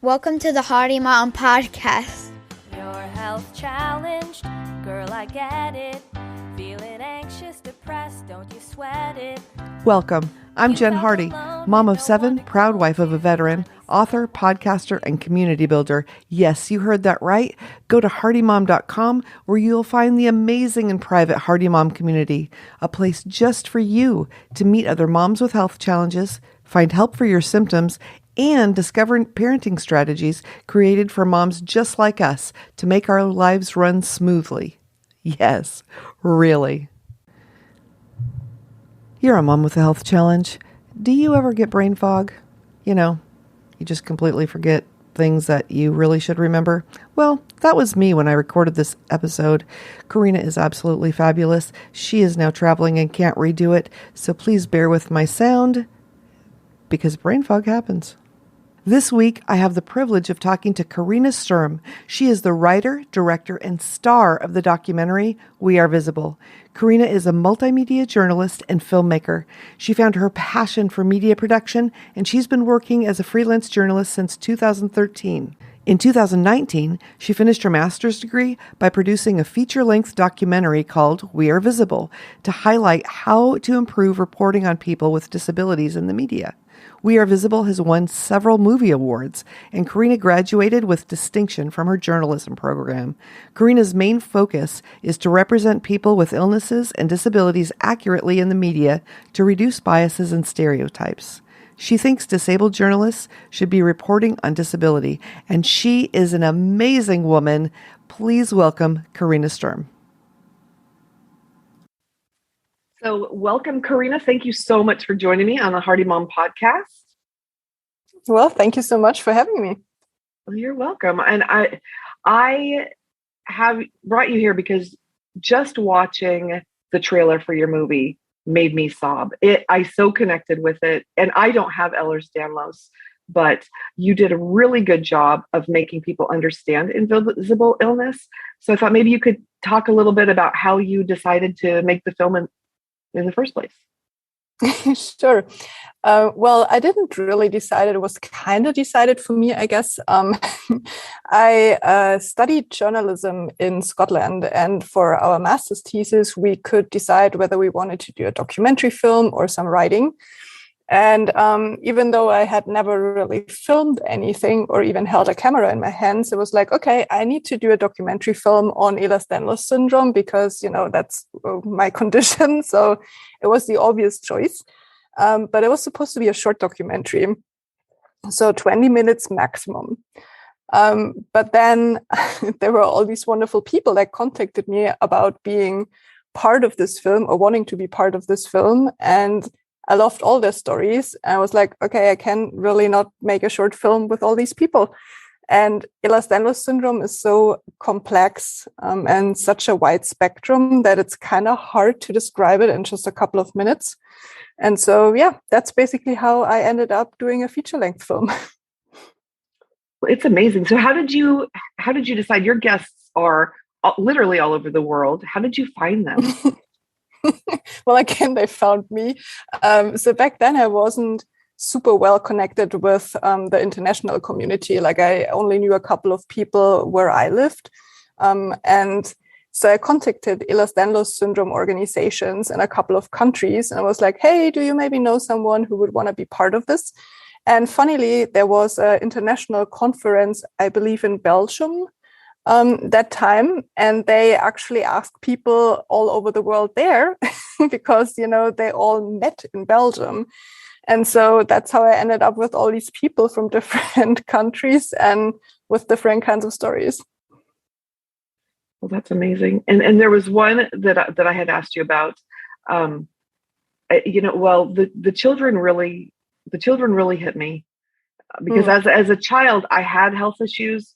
Welcome to the Hardy Mom Podcast. Your health challenged, girl, I get it. Feeling anxious, depressed, don't you sweat it. Welcome. I'm Jen Hardy, mom of 7, proud wife of a veteran, author, podcaster, and community builder. Yes, you heard that right. Go to hardymom.com where you'll find the amazing and private Hardy Mom community, a place just for you to meet other moms with health challenges, find help for your symptoms, and discover parenting strategies created for moms just like us to make our lives run smoothly. Yes, really. You're a mom with a health challenge. Do you ever get brain fog? You know, you just completely forget things that you really should remember. Well, that was me when I recorded this episode. Karina is absolutely fabulous. She is now traveling and can't redo it, so please bear with my sound because brain fog happens. This week, I have the privilege of talking to Karina Sturm. She is the writer, director, and star of the documentary We Are Visible. Karina is a multimedia journalist and filmmaker. She found her passion for media production, and she's been working as a freelance journalist since 2013. In 2019, she finished her master's degree by producing a feature-length documentary called We Are Visible to highlight how to improve reporting on people with disabilities in the media. We Are Visible has won several movie awards, and Karina graduated with distinction from her journalism program. Karina's main focus is to represent people with illnesses and disabilities accurately in the media to reduce biases and stereotypes. She thinks disabled journalists should be reporting on disability, and she is an amazing woman. Please welcome Karina Sturm. So welcome, Karina. Thank you so much for joining me on the Hardy Mom podcast. Well, thank you so much for having me. Well, you're welcome. And I have brought you here because just watching the trailer for your movie made me sob. I so connected with it. And I don't have Ehlers-Danlos, but you did a really good job of making people understand invisible illness. So I thought maybe you could talk a little bit about how you decided to make the film in the first place. Sure. Well, I didn't really decide. It was kind of decided for me, I guess. I studied journalism in Scotland, and for our master's thesis, we could decide whether we wanted to do a documentary film or some writing. And even though I had never really filmed anything or even held a camera in my hands, it was like, okay, I need to do a documentary film on Ehlers-Danlos syndrome because, that's my condition. So it was the obvious choice. But it was supposed to be a short documentary, so 20 minutes maximum. But then there were all these wonderful people that contacted me about being part of this film or wanting to be part of this film. And I loved all their stories. I was like, okay, I can really not make a short film with all these people. And Ehlers-Danlos syndrome is so complex and such a wide spectrum that it's kind of hard to describe it in just a couple of minutes. And so, yeah, that's basically how I ended up doing a feature-length film. It's amazing. So how did you decide? Your guests are literally all over the world. How did you find them? Well, again, they found me. So back then I wasn't super well connected with the international community. Like I only knew a couple of people where I lived. And so I contacted Ehlers-Danlos syndrome organizations in a couple of countries. And I was like, hey, do you maybe know someone who would want to be part of this? And funnily, there was an international conference, I believe in Belgium, that time. And they actually asked people all over the world there because, they all met in Belgium. And so that's how I ended up with all these people from different countries and with different kinds of stories. Well, that's amazing. And there was one that I had asked you about. The children really hit me because as a child, I had health issues.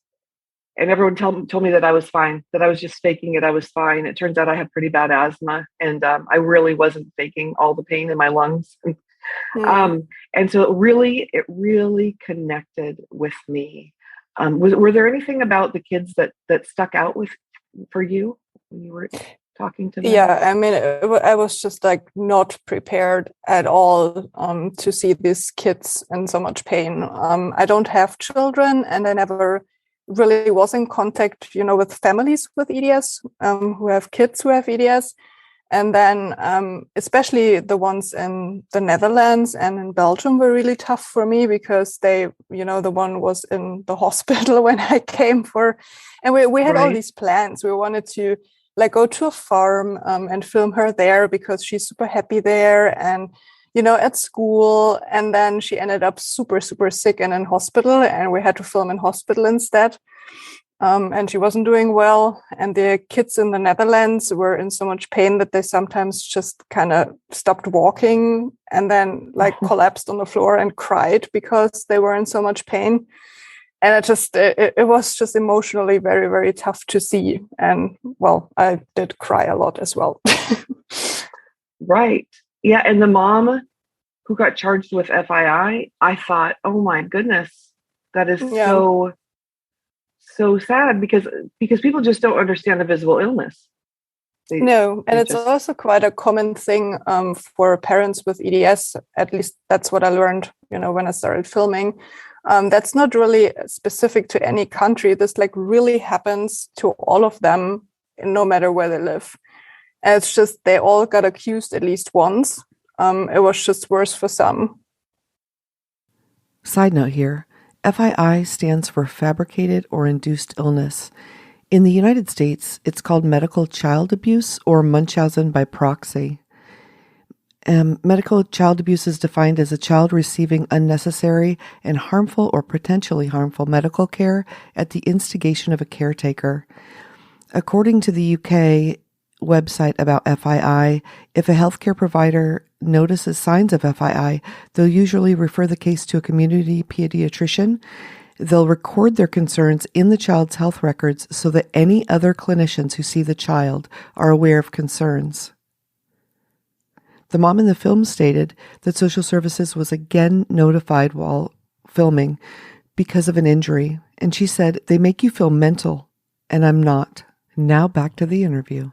And everyone told me that I was fine, that I was just faking it. I was fine. It turns out I have pretty bad asthma, and I really wasn't faking all the pain in my lungs. And so it really connected with me. Were there anything about the kids that stuck out for you when you were? talking to them? Yeah, I mean, I was just like not prepared at all to see these kids in so much pain. I don't have children, and I never really was in contact, with families with EDS who have kids who have EDS. And then especially the ones in the Netherlands and in Belgium were really tough for me because they, the one was in the hospital when I came and we had all these plans. We wanted to like go to a farm and film her there because she's super happy there and, at school. And then she ended up super, super sick and in hospital, and we had to film in hospital instead. And she wasn't doing well. And the kids in the Netherlands were in so much pain that they sometimes just kind of stopped walking and then like collapsed on the floor and cried because they were in so much pain. And it was just emotionally very, very tough to see. And well, I did cry a lot as well. Right. Yeah. And the mom who got charged with FII, I thought, oh my goodness, that is so sad because people just don't understand the visible illness. It's also quite a common thing for parents with EDS. At least that's what I learned, when I started filming. That's not really specific to any country. This like really happens to all of them, no matter where they live. And it's just they all got accused at least once. It was just worse for some. Side note here. FII stands for fabricated or induced illness. In the United States, it's called medical child abuse or Munchausen by proxy. Medical child abuse is defined as a child receiving unnecessary and harmful or potentially harmful medical care at the instigation of a caretaker. According to the UK website about FII, if a healthcare provider notices signs of FII, they'll usually refer the case to a community pediatrician. They'll record their concerns in the child's health records so that any other clinicians who see the child are aware of concerns. The mom in the film stated that social services was again notified while filming because of an injury, and she said, "They make you feel mental, and I'm not." Now back to the interview.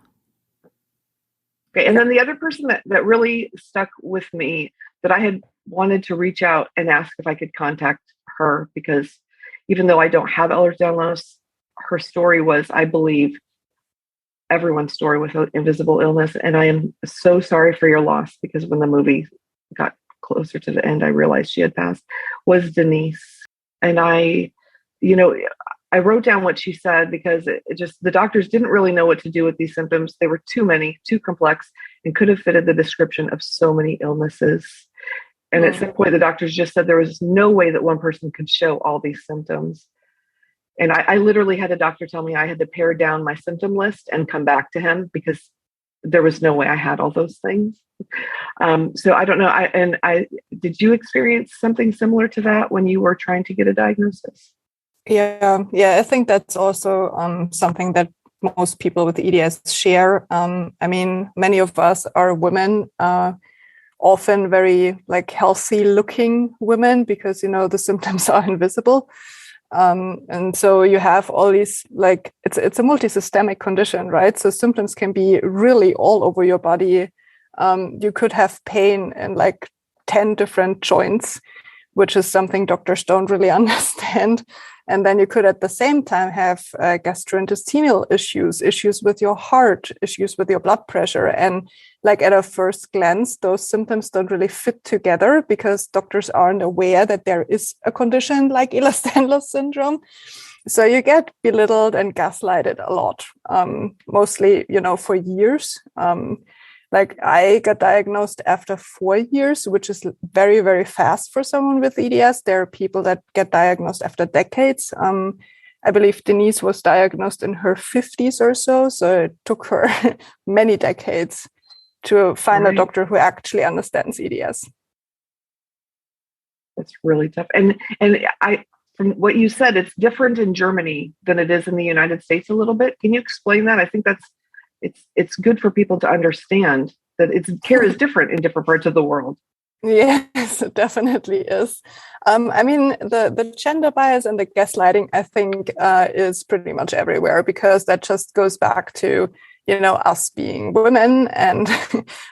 Okay, and then the other person that really stuck with me that I had wanted to reach out and ask if I could contact her, because even though I don't have Ehlers-Danlos, her story was, I believe, everyone's story with invisible illness. And I am so sorry for your loss, because when the movie got closer to the end, I realized she had passed, was Denise. And I wrote down what she said because the doctors didn't really know what to do with these symptoms. They were too many, too complex, and could have fitted the description of so many illnesses. And at some point, the doctors just said there was no way that one person could show all these symptoms. And I literally had a doctor tell me I had to pare down my symptom list and come back to him because there was no way I had all those things. So I don't know. Did you experience something similar to that when you were trying to get a diagnosis? Yeah. I think that's also something that most people with EDS share. I mean, many of us are women, often very like healthy looking women because, the symptoms are invisible. And so you have all these, like, it's a multisystemic condition, right? So symptoms can be really all over your body. You could have pain in like 10 different joints, which is something doctors don't really understand. And then you could at the same time have gastrointestinal issues with your heart, issues with your blood pressure. And like at a first glance, those symptoms don't really fit together because doctors aren't aware that there is a condition like Ehlers-Danlos syndrome. So you get belittled and gaslighted a lot, mostly, for years. Like I got diagnosed after 4 years, which is very, very fast for someone with EDS. There are people that get diagnosed after decades. I believe Denise was diagnosed in her 50s or so. So it took her many decades to find a doctor who actually understands EDS. That's really tough. And from what you said, it's different in Germany than it is in the United States a little bit. Can you explain that? I think it's good for people to understand that care is different in different parts of the world. Yes, it definitely is. I mean, the gender bias and the gaslighting, I think, is pretty much everywhere because that just goes back to, us being women, and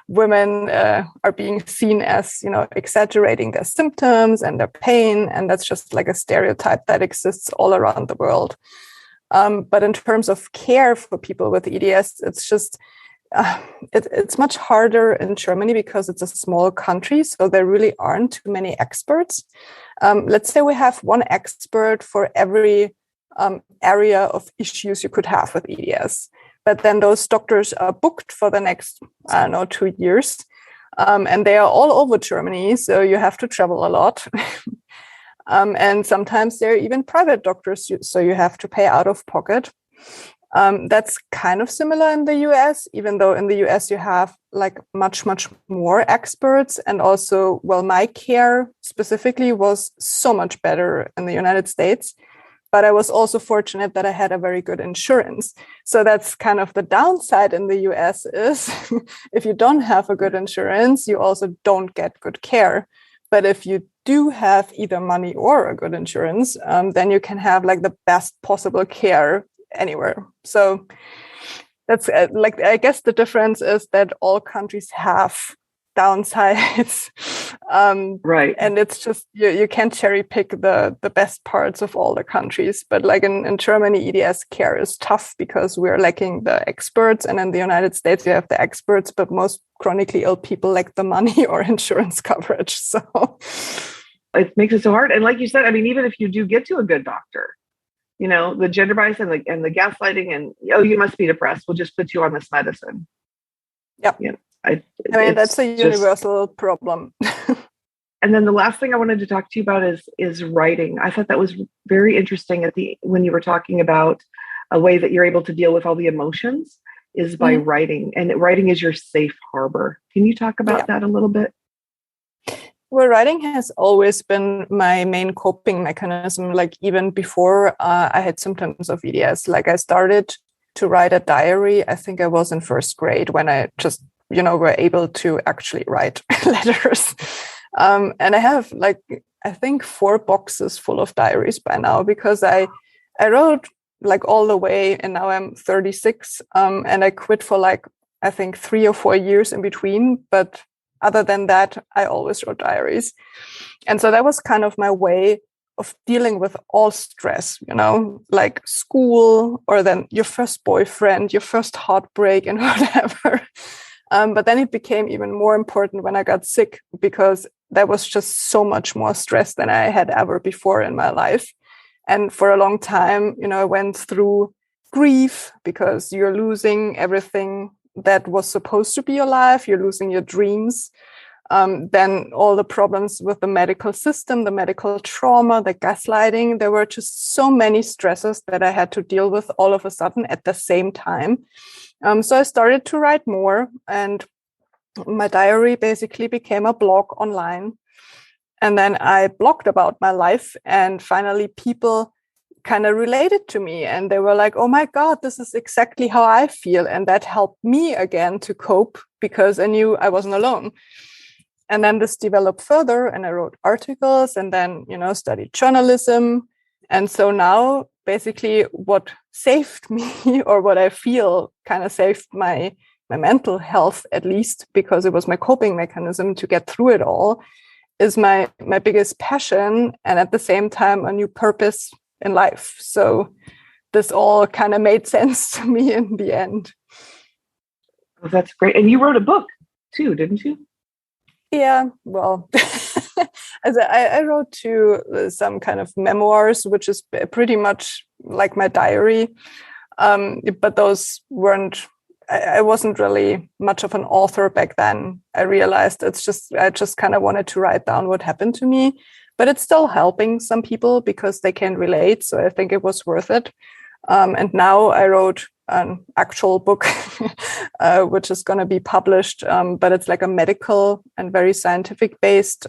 women are being seen as, exaggerating their symptoms and their pain. And that's just like a stereotype that exists all around the world. But in terms of care for people with EDS, it's just, it's much harder in Germany because it's a small country. So there really aren't too many experts. Let's say we have one expert for every area of issues you could have with EDS. But then those doctors are booked for the next, 2 years. And they are all over Germany. So you have to travel a lot. And sometimes they're even private doctors. So you have to pay out of pocket. That's kind of similar in the US, even though in the US you have like much, much more experts. And also, well, my care specifically was so much better in the United States. But I was also fortunate that I had a very good insurance. So that's kind of the downside in the US is if you don't have a good insurance, you also don't get good care. But if you do have either money or a good insurance, then you can have like the best possible care anywhere. So that's I guess the difference is that all countries have downsides, right? And it's just you can't cherry pick the best parts of all the countries. But like in Germany, EDS care is tough because we're lacking the experts, and in the United States you have the experts, but most chronically ill people lack the money or insurance coverage. So it makes it so hard. And like you said, I mean, even if you do get to a good doctor, the gender bias and the gaslighting and, you must be depressed, we'll just put you on this medicine. Yep. I mean, that's a universal problem. And then the last thing I wanted to talk to you about is writing. I thought that was very interesting when you were talking about a way that you're able to deal with all the emotions is by writing, and writing is your safe harbor. Can you talk about that a little bit? Well, writing has always been my main coping mechanism, like even before I had symptoms of EDS. Like I started to write a diary, I think I was in first grade when I just, were able to actually write letters. And I have I think 4 boxes full of diaries by now because I wrote all the way, and now I'm 36 and I quit for I think 3 or 4 years in between. But other than that, I always wrote diaries. And so that was kind of my way of dealing with all stress, like school, or then your first boyfriend, your first heartbreak and whatever. But then it became even more important when I got sick, because that was just so much more stress than I had ever before in my life. And for a long time, I went through grief because you're losing everything that was supposed to be your life. You're losing your dreams. Then all the problems with the medical system, the medical trauma, the gaslighting, there were just so many stresses that I had to deal with all of a sudden at the same time. So I started to write more, and my diary basically became a blog online. And then I blogged about my life, and finally people kind of related to me, and they were like, oh my God, this is exactly how I feel. And that helped me again to cope, because I knew I wasn't alone. And then this developed further, and I wrote articles, and then, studied journalism. And so now basically what saved me, or what I feel kind of saved my mental health, at least because it was my coping mechanism to get through it all, is my biggest passion, and at the same time a new purpose in life. So this all kind of made sense to me in the end. Oh, that's great. And you wrote a book too, didn't you? Yeah, well, as I wrote some kind of memoirs, which is pretty much like my diary. But those weren't, I wasn't really much of an author back then. I realized I just kind of wanted to write down what happened to me, but it's still helping some people because they can relate. So I think it was worth it. And now I wrote an actual book, which is going to be published, but it's like a medical and very scientific based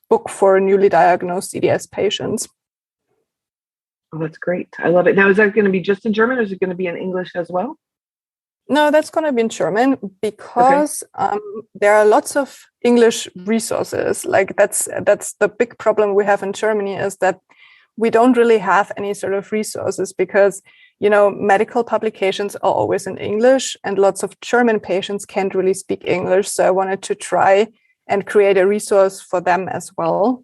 book for newly diagnosed EDS patients. Oh, that's great. I love it. Now, is that going to be just in German, or is it going to be in English as well? No, that's going to be in German, because there are lots of English resources. Like that's the big problem we have in Germany, is that we don't really have any sort of resources because, medical publications are always in English and lots of German patients can't really speak English. So I wanted to try and create a resource for them as well,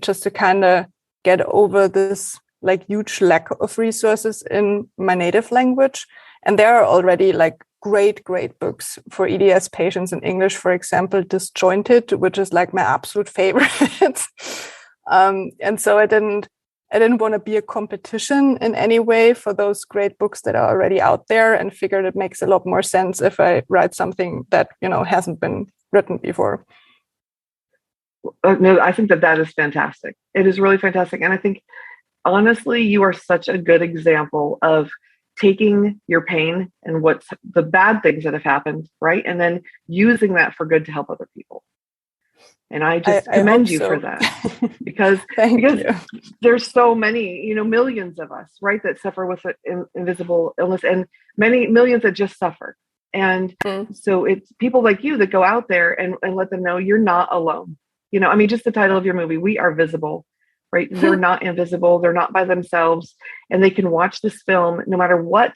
just to kind of get over this like huge lack of resources in my native language. And there are already like great books for EDS patients in English, for example, Disjointed, which is like my absolute favorite. And so I didn't want to be a competition in any way for those great books that are already out there, and figured it makes a lot more sense if I write something that, hasn't been written before. No, I think that is fantastic. It is really fantastic. And I think, honestly, you are such a good example of taking your pain and what's the bad things that have happened, right? And then using that for good to help other people. And I just commend you for that, because there's so many, millions of us, right, that suffer with an invisible illness, and many millions that just suffer. And so it's people like you that go out there and let them know you're not alone. Just the title of your movie, We Are Visible, right? They're not invisible. They're not by themselves. And they can watch this film no matter what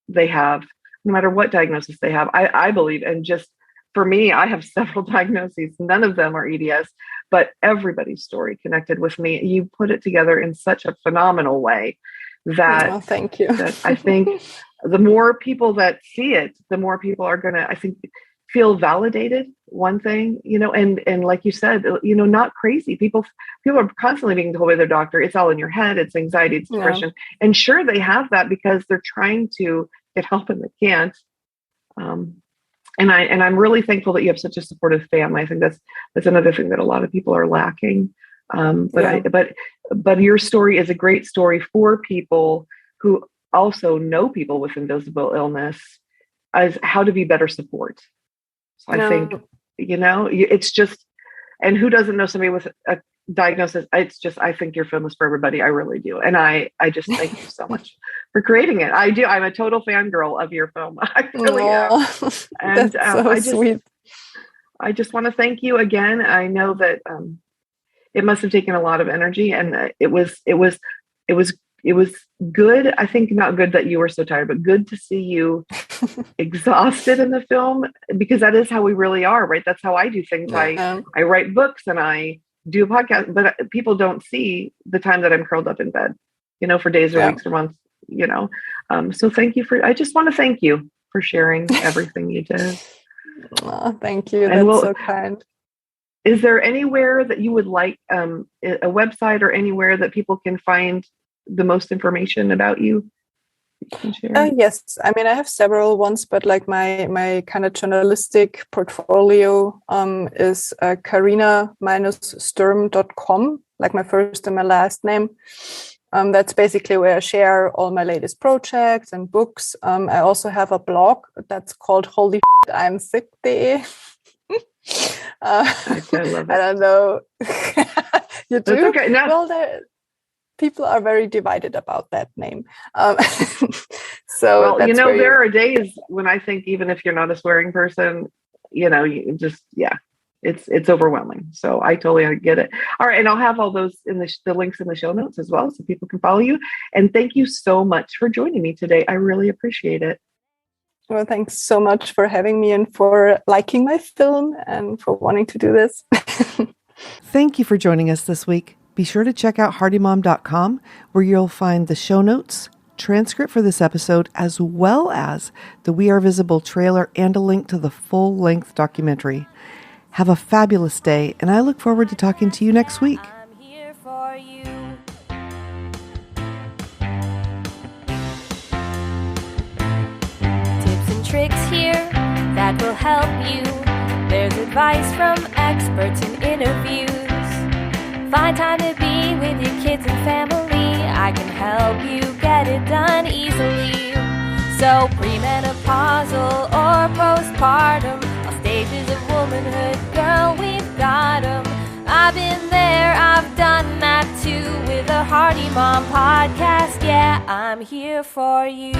they have, no matter what diagnosis they have. I believe, and just for me, I have several diagnoses. None of them are EDS, but everybody's story connected with me. You put it together in such a phenomenal way that, thank you. That I think the more people that see it, the more people are going to, I think, feel validated, one thing, and like you said, not crazy. People are constantly being told by their doctor, it's all in your head, it's anxiety, it's depression. Yeah. And sure, they have that because they're trying to get help and they can't. And I'm really thankful that you have such a supportive family. I think that's another thing that a lot of people are lacking. But your story is a great story for people who also know people with invisible illness as how to be better support. So I think, it's just, and who doesn't know somebody with a diagnosis? I think your film is for everybody. I really do. And I just thank you so much for creating it. I do. I'm a total fangirl of your film. I really am. And that's so sweet. I just want to thank you again. I know that it must have taken a lot of energy, and it was good. I think not good that you were so tired, but good to see you exhausted in the film, because that is how we really are, right? That's how I do things. I write books and I do a podcast, but people don't see the time that I'm curled up in bed, for days or weeks or months, so thank you I just want to thank you for sharing everything you did. Oh, thank you. That's so kind. Is there anywhere that you would like, a website or anywhere that people can find the most information about you? Yes, I have several ones, but like my kind of journalistic portfolio is Karina-Sturm.com, like my first and my last name. That's basically where I share all my latest projects and books. I also have a blog that's called Holy I'm Sick.de. I love it. I don't know. You do? Okay. No. Well, people are very divided about that name. So there are days when I think, even if you're not a swearing person, you just, it's overwhelming. So I totally get it. All right. And I'll have all those in the links in the show notes as well, so people can follow you. And thank you so much for joining me today. I really appreciate it. Well, thanks so much for having me and for liking my film and for wanting to do this. Thank you for joining us this week. Be sure to check out hardymom.com, where you'll find the show notes, transcript for this episode, as well as the We Are Visible trailer and a link to the full-length documentary. Have a fabulous day, and I look forward to talking to you next week. I'm here for you. Tips and tricks here that will help you. There's advice from experts and interviews. Find time to be with your kids and family. I can help you get it done easily. So premenopausal or postpartum, all stages of womanhood, girl, we've got 'em. I've been there, I've done that too, with a Hardy Mom podcast. Yeah, I'm here for you.